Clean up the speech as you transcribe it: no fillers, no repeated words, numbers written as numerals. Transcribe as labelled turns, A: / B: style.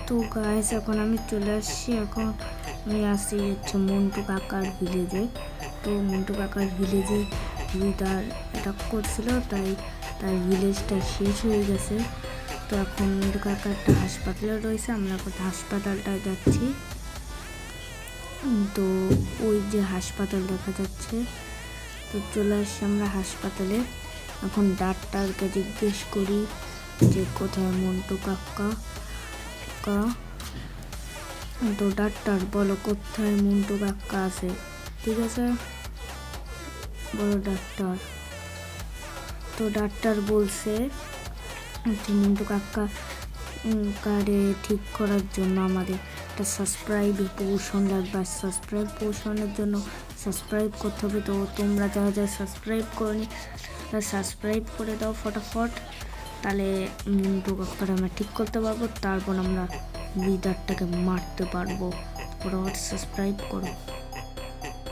A: তো গাইস এখন আমি চলে আসছি, এখন আমি আসছি হচ্ছে মন্টু কাকার ভিলেজে। তো মন্টু কাকার ভিলেজে তার অ্যাটাক করছিল, তাই তার ভিলেজটা শেষ হয়ে গেছে। তো এখন মন্টু কাকা একটা হাসপাতালে রয়েছে, আমরা এখন হাসপাতালটায় যাচ্ছি। তো ওই যে হাসপাতাল দেখা যাচ্ছে, তো চলে আসছি আমরা হাসপাতালে। এখন ডাক্তারকে জিজ্ঞেস করি যে কোথায় মন্টু কাকা। তো ডাক্তার বলো কোথায় মন্টু কাকা আছে? ঠিক আছে বলো ডাক্তার। তো ডাক্তার বলছে যে মন্টু কাকা কারে ঠিক করার জন্য আমাদের একটা সাবস্ক্রাইব পোষণ লাগবে। সাবস্ক্রাইব পোষণের জন্য সাবস্ক্রাইব করতে হবে। তো তোমরা যারা যারা সাবস্ক্রাইব করনি সাবস্ক্রাইব করে দাও ফটাফট, তাহলে মন্টু কাকাটা আমরা ঠিক করতে পারবো, তারপর আমরা লিডারটাকে মারতে পারবো। ফটাফট সাবস্ক্রাইব করো।